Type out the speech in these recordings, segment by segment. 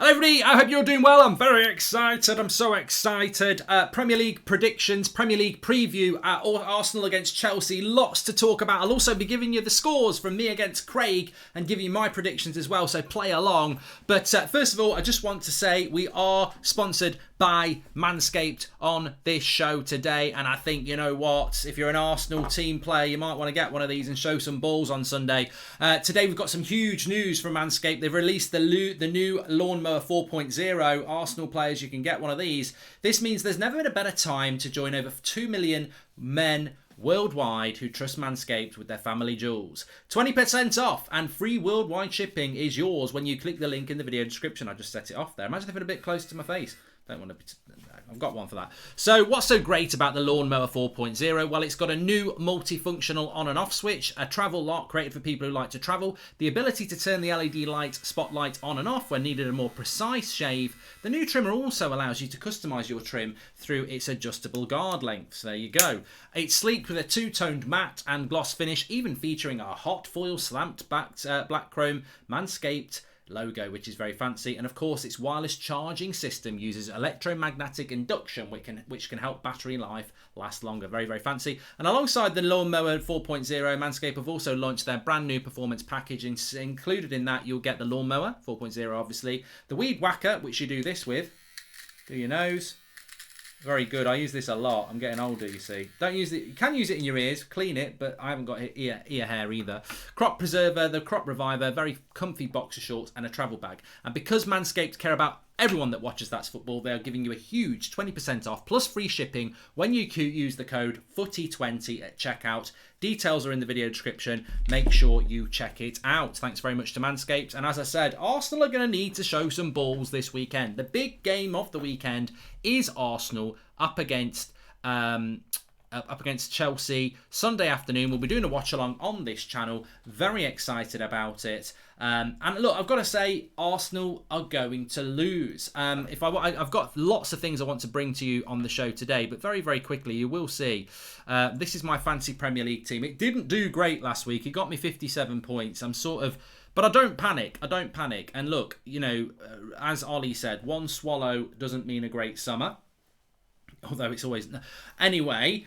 Hello everybody, I hope you're doing well. I'm very excited. I'm so excited. Premier League predictions, Premier League preview, Arsenal against Chelsea. Lots to talk about. I'll also be giving you the scores from me against Craig and giving you my predictions as well, so play along. But first of all, I just want to say we are sponsored by Manscaped on this show today. And I think, you know what, if you're an Arsenal team player, you might want to get one of these and show some balls on Sunday. Today we've got some huge news from Manscaped. They've released the new Lawnmower 4.0. Arsenal players, you can get one of these. This means there's never been a better time to join over 2 million men worldwide who trust Manscaped with their family jewels. 20% off and free worldwide shipping is yours when you click the link in the video description. I just set it off there. Imagine if it's a bit closer to my face. Don't want to be... I've got one for that. So what's so great about the Lawnmower 4.0? Well, it's got a new multifunctional on and off switch, a travel lock created for people who like to travel, the ability to turn the LED light spotlight on and off when needed a more precise shave. The new trimmer also allows you to customise your trim through its adjustable guard lengths. There you go. It's sleek with a two-toned matte and gloss finish, even featuring a hot foil slamped backed black chrome Manscaped logo, which is very fancy. And of course, its wireless charging system uses electromagnetic induction, which can help battery life last longer. Very, very fancy. And alongside the Lawnmower 4.0, Manscaped have also launched their brand new performance package. Included in that, you'll get the Lawnmower 4.0, obviously, the Weed Whacker, which you do this with. Do your nose. Very good. I use this a lot. I'm getting older, you see. Don't use it. You can use it in your ears, clean it, but I haven't got ear hair either. Crop Preserver, the Crop Reviver, very comfy boxer shorts, and a travel bag. And because Manscaped care about everyone that watches That's Football, they are giving you a huge 20% off plus free shipping when you use the code FOOTY20 at checkout. Details are in the video description. Make sure you check it out. Thanks very much to Manscaped. And as I said, Arsenal are going to need to show some balls this weekend. The big game of the weekend is Arsenal up against Chelsea Sunday afternoon. We'll be doing a watch along on this channel. Very excited about it. And look, I've got to say, Arsenal are going to lose. I've got lots of things I want to bring to you on the show today, but very, very quickly, you will see. This is my fancy Premier League team. It didn't do great last week. It got me 57 points. But I don't panic. And look, you know, as Ollie said, one swallow doesn't mean a great summer. Although it's always... Anyway,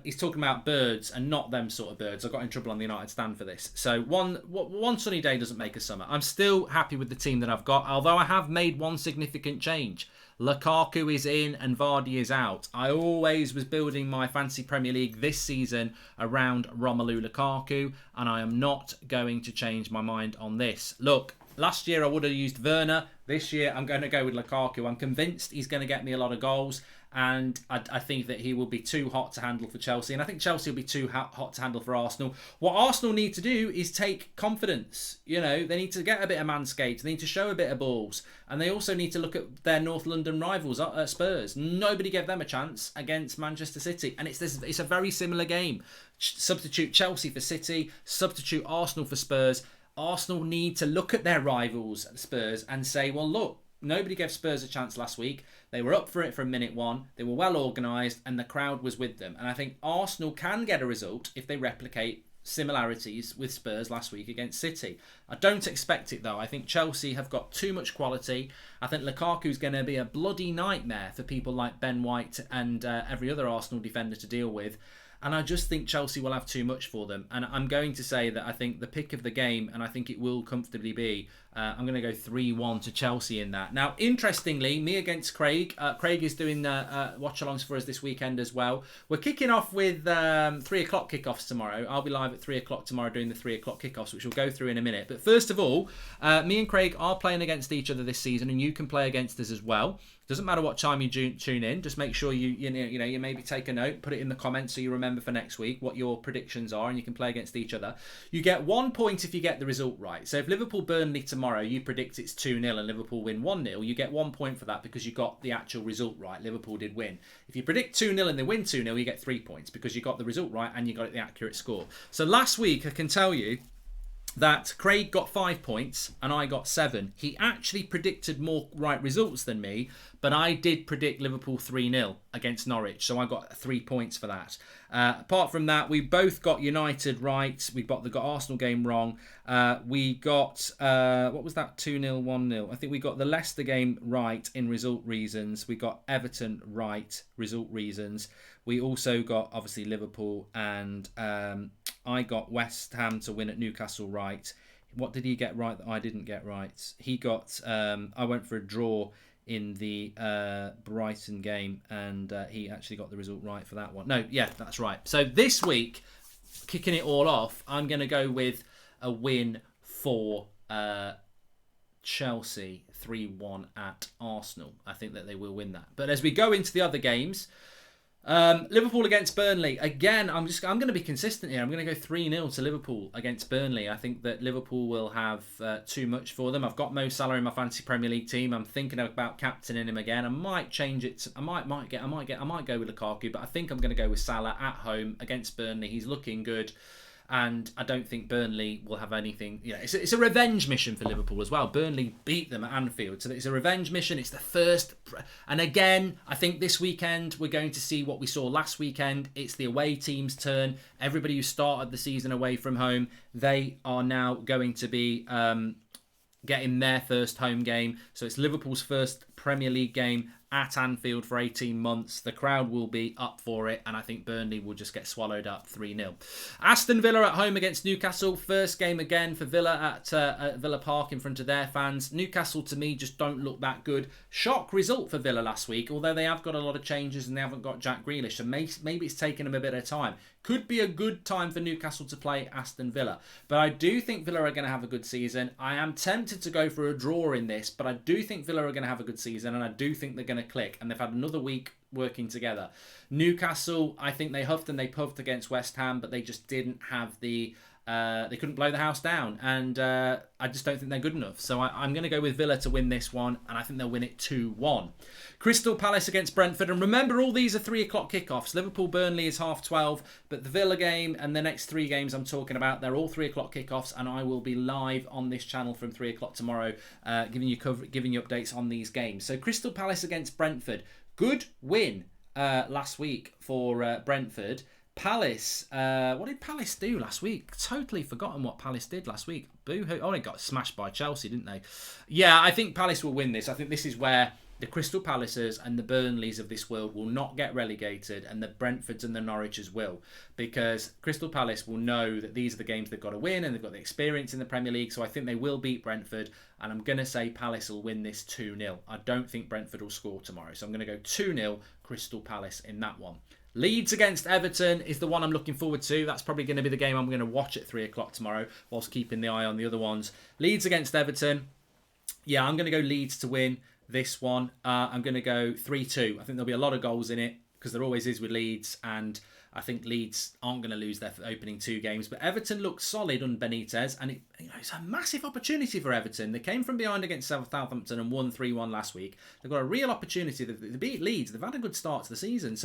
he's talking about birds and not them sort of birds. I got in trouble on the United stand for this. So one sunny day doesn't make a summer. I'm still happy with the team that I've got, although I have made one significant change. Lukaku is in and Vardy is out. I always was building my fancy Premier League this season around Romelu Lukaku, and I am not going to change my mind on this. Look, last year I would have used Werner. This year I'm going to go with Lukaku. I'm convinced he's going to get me a lot of goals. And I think that he will be too hot to handle for Chelsea. And I think Chelsea will be too hot to handle for Arsenal. What Arsenal need to do is take confidence. You know, they need to get a bit of Manscaped. They need to show a bit of balls. And they also need to look at their North London rivals, Spurs. Nobody gave them a chance against Manchester City. And it's a very similar game. Substitute Chelsea for City. Substitute Arsenal for Spurs. Arsenal need to look at their rivals, Spurs, and say, well, look, nobody gave Spurs a chance last week. They were up for it from minute one. They were well organised and the crowd was with them. And I think Arsenal can get a result if they replicate similarities with Spurs last week against City. I don't expect it though. I think Chelsea have got too much quality. I think Lukaku's going to be a bloody nightmare for people like Ben White and every other Arsenal defender to deal with. And I just think Chelsea will have too much for them. And I'm going to say that I think the pick of the game, and I think it will comfortably be, I'm going to go 3-1 to Chelsea in that. Now, interestingly, me against Craig. Craig is doing watch-alongs for us this weekend as well. We're kicking off with 3 o'clock kickoffs tomorrow. I'll be live at 3 o'clock tomorrow doing the 3 o'clock kickoffs, which we'll go through in a minute. But first of all, me and Craig are playing against each other this season, and you can play against us as well. Doesn't matter what time you tune in. Just make sure you maybe take a note, put it in the comments so you remember for next week what your predictions are, and you can play against each other. You get 1 point if you get the result right. So if Liverpool Burnley tomorrow, you predict it's 2-0 and Liverpool win 1-0, you get 1 point for that because you got the actual result right. Liverpool did win. If you predict 2-0 and they win 2-0, you get 3 points because you got the result right and you got the accurate score. So last week, I can tell you that Craig got 5 points and I got 7. He actually predicted more right results than me, but I did predict Liverpool 3-0 against Norwich, so I got 3 points for that. Apart from that, we both got United right. We got the Arsenal game wrong. We got, what was that, 2-0, 1-0? I think we got the Leicester game right in result reasons. We got Everton right, result reasons. We also got, obviously, Liverpool, and I got West Ham to win at Newcastle right. What did he get right that I didn't get right? He got, I went for a draw in the Brighton game, and he actually got the result right for that one. No, yeah, that's right. So this week, kicking it all off, I'm going to go with a win for Chelsea, 3-1 at Arsenal. I think that they will win that. But as we go into the other games, Liverpool against Burnley. Again, I'm going to be consistent here. I'm going to go 3-0 to Liverpool against Burnley. I think that Liverpool will have too much for them. I've got Mo Salah in my fantasy Premier League team. I'm thinking about captaining him again. I might change it. I might go with Lukaku, but I think I'm going to go with Salah at home against Burnley. He's looking good. And I don't think Burnley will have anything. You know, it's a revenge mission for Liverpool as well. Burnley beat them at Anfield, so it's a revenge mission. It's the first. And again, I think this weekend we're going to see what we saw last weekend. It's the away team's turn. Everybody who started the season away from home, they are now going to be getting their first home game. So it's Liverpool's first Premier League game at Anfield for 18 months. The crowd will be up for it, and I think Burnley will just get swallowed up 3-0. Aston Villa at home against Newcastle. First game again for Villa at Villa Park in front of their fans. Newcastle, to me, just don't look that good. Shock result for Villa last week, although they have got a lot of changes and they haven't got Jack Grealish, so maybe it's taken them a bit of time. Could be a good time for Newcastle to play Aston Villa. But I do think Villa are going to have a good season. I am tempted to go for a draw in this, but I do think Villa are going to have a good season, and I do think they're going to click. And they've had another week working together. Newcastle, I think they huffed and they puffed against West Ham, but they just didn't have the... they couldn't blow the house down, and I just don't think they're good enough. So I'm going to go with Villa to win this one, and I think they'll win it 2-1. Crystal Palace against Brentford, and remember, all these are 3 o'clock kickoffs. Liverpool Burnley is 12:30, but the Villa game and the next 3 games I'm talking about, they're all 3 o'clock kickoffs, and I will be live on this channel from 3 o'clock tomorrow, giving you updates on these games. So Crystal Palace against Brentford, good win last week for Brentford. Palace, what did Palace do last week? Totally forgotten what Palace did last week. Boo-hoo. Oh, they got smashed by Chelsea, didn't they? Yeah, I think Palace will win this. I think this is where the Crystal Palaces and the Burnleys of this world will not get relegated, and the Brentfords and the Norwiches will, because Crystal Palace will know that these are the games they've got to win, and they've got the experience in the Premier League, so I think they will beat Brentford, and I'm going to say Palace will win this 2-0. I don't think Brentford will score tomorrow, so I'm going to go 2-0 Crystal Palace in that one. Leeds against Everton is the one I'm looking forward to. That's probably going to be the game I'm going to watch at 3 o'clock tomorrow, whilst keeping the eye on the other ones. Leeds against Everton. Yeah, I'm going to go Leeds to win this one. I'm going to go 3-2. I think there'll be a lot of goals in it, because there always is with Leeds, and I think Leeds aren't going to lose their opening 2 games. But Everton looked solid on Benitez, and it's a massive opportunity for Everton. They came from behind against Southampton and won 3-1 last week. They've got a real opportunity. They beat Leeds. They've had a good start to the season.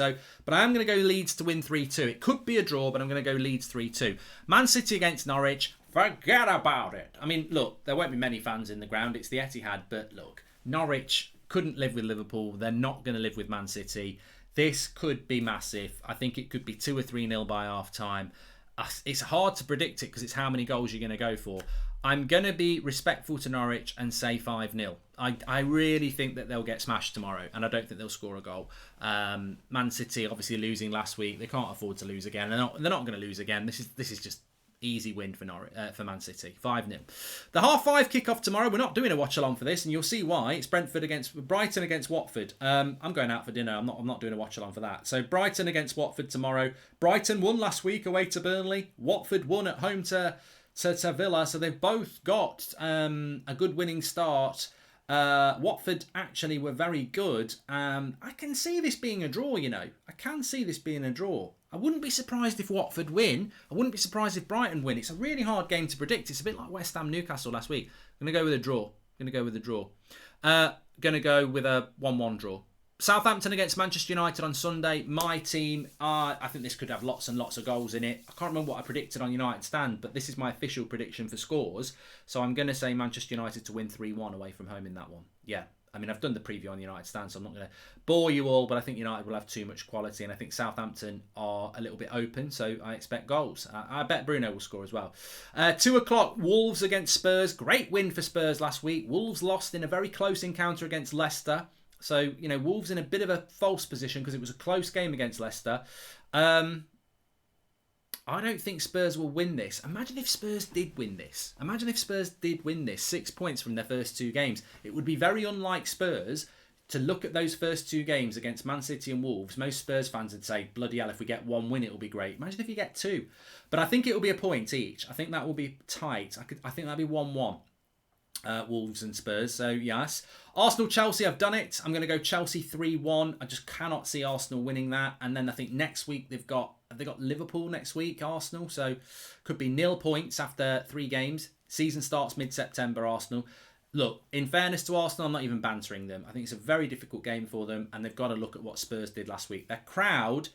But I am going to go Leeds to win 3-2. It could be a draw, but I'm going to go Leeds 3-2. Man City against Norwich. Forget about it. I mean, look, there won't be many fans in the ground. It's the Etihad, but look, Norwich couldn't live with Liverpool. They're not going to live with Man City. This could be massive. I think it could be 2 or 3-0 by half time. It's hard to predict it because it's how many goals you're going to go for. I'm going to be respectful to Norwich and say 5-0. I really think that they'll get smashed tomorrow, and I don't think they'll score a goal. Man City obviously losing last week. They can't afford to lose again. They're not going to lose again. This is just easy win for Man City, 5-0. The 5:30 kickoff tomorrow. We're not doing a watch along for this, and you'll see why. It's Brighton against Watford. I'm going out for dinner. I'm not doing a watch along for that. So Brighton against Watford tomorrow. Brighton won last week away to Burnley. Watford won at home to Villa. So they've both got a good winning start. Watford actually were very good. I can see this being a draw, I can see this being a draw. I wouldn't be surprised if Watford win. I wouldn't be surprised if Brighton win. It's a really hard game to predict. It's a bit like West Ham Newcastle last week. I'm going to go with a draw. Going to go with a 1-1 draw. Southampton against Manchester United on Sunday. My team, I think this could have lots and lots of goals in it. I can't remember what I predicted on United Stand, but this is my official prediction for scores. So I'm going to say Manchester United to win 3-1 away from home in that one. Yeah, I mean, I've done the preview on United Stand, so I'm not going to bore you all, but I think United will have too much quality, and I think Southampton are a little bit open, so I expect goals. I bet Bruno will score as well. 2 o'clock, Wolves against Spurs. Great win for Spurs last week. Wolves lost in a very close encounter against Leicester. So, Wolves in a bit of a false position because it was a close game against Leicester. I don't think Spurs will win this. Imagine if Spurs did win this. 6 points from their first 2 games. It would be very unlike Spurs to look at those first 2 games against Man City and Wolves. Most Spurs fans would say, bloody hell, if we get 1 win, it will be great. Imagine if you get 2. But I think it will be a point each. I think that will be tight. I think that'll be 1-1. Wolves and Spurs, so yes. Arsenal-Chelsea, I've done it. I'm going to go Chelsea 3-1. I just cannot see Arsenal winning that. And then I think next week have they got Liverpool next week, Arsenal, so could be 0 points after 3 games. Season starts mid-September, Arsenal. Look, in fairness to Arsenal, I'm not even bantering them. I think it's a very difficult game for them, and they've got to look at what Spurs did last week. Their crowd,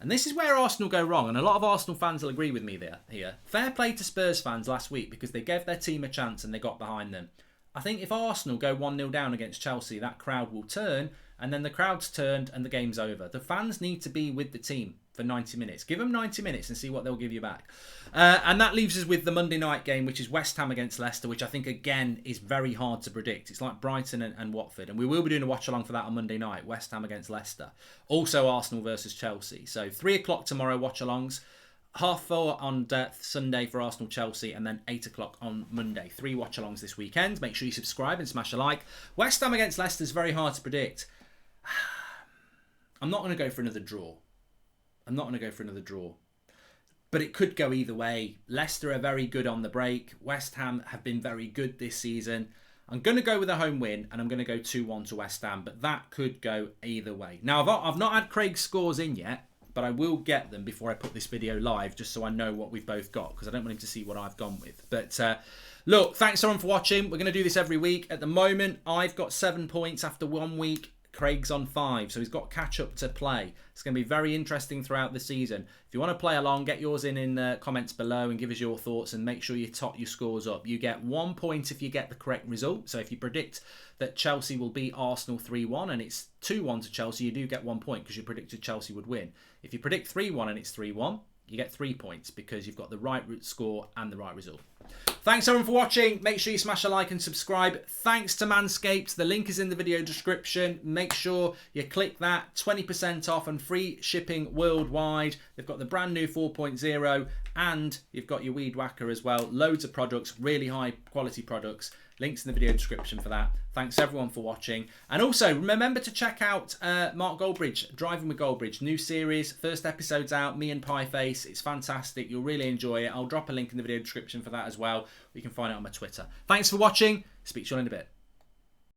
and this is where Arsenal go wrong, and a lot of Arsenal fans will agree with me here. Fair play to Spurs fans last week because they gave their team a chance and they got behind them. I think if Arsenal go 1-0 down against Chelsea, that crowd will turn, and then the crowd's turned and the game's over. The fans need to be with the team for 90 minutes. Give them 90 minutes and see what they'll give you back. And that leaves us with the Monday night game, which is West Ham against Leicester, which I think, again, is very hard to predict. It's like Brighton and Watford, and we will be doing a watch-along for that on Monday night, West Ham against Leicester. Also Arsenal versus Chelsea. So 3 o'clock tomorrow, watch-alongs. 4:30 on Sunday for Arsenal-Chelsea, and then 8 o'clock on Monday. 3 watch-alongs this weekend. Make sure you subscribe and smash a like. West Ham against Leicester is very hard to predict. I'm not going to go for another draw. But it could go either way. Leicester are very good on the break. West Ham have been very good this season. I'm going to go with a home win, and I'm going to go 2-1 to West Ham, but that could go either way. Now, I've not had Craig's scores in yet, but I will get them before I put this video live, just so I know what we've both got, because I don't want him to see what I've gone with. But look, thanks everyone for watching. We're going to do this every week. At the moment, I've got 7 points after 1 week. Craig's on 5, so he's got catch up to play. It's going to be very interesting throughout the season. If you want to play along, get yours in the comments below and give us your thoughts, and make sure you tot your scores up. You get 1 point if you get the correct result. So if you predict that Chelsea will beat Arsenal 3-1 and it's 2-1 to Chelsea, you do get 1 point because you predicted Chelsea would win. If you predict 3-1 and it's 3-1, you get 3 points because you've got the right score and the right result. Thanks everyone for watching. Make sure you smash a like and subscribe. Thanks to Manscaped. The link is in the video description. Make sure you click that. 20% off and free shipping worldwide. They've got the brand new 4.0 and you've got your Weed Whacker as well. Loads of products, really high quality products. Links in the video description for that. Thanks everyone for watching. And also, remember to check out Mark Goldbridge, Driving with Goldbridge. New series, first episode's out, me and Pieface. It's fantastic. You'll really enjoy it. I'll drop a link in the video description for that as well. You can find it on my Twitter. Thanks for watching. Speak to you all in a bit.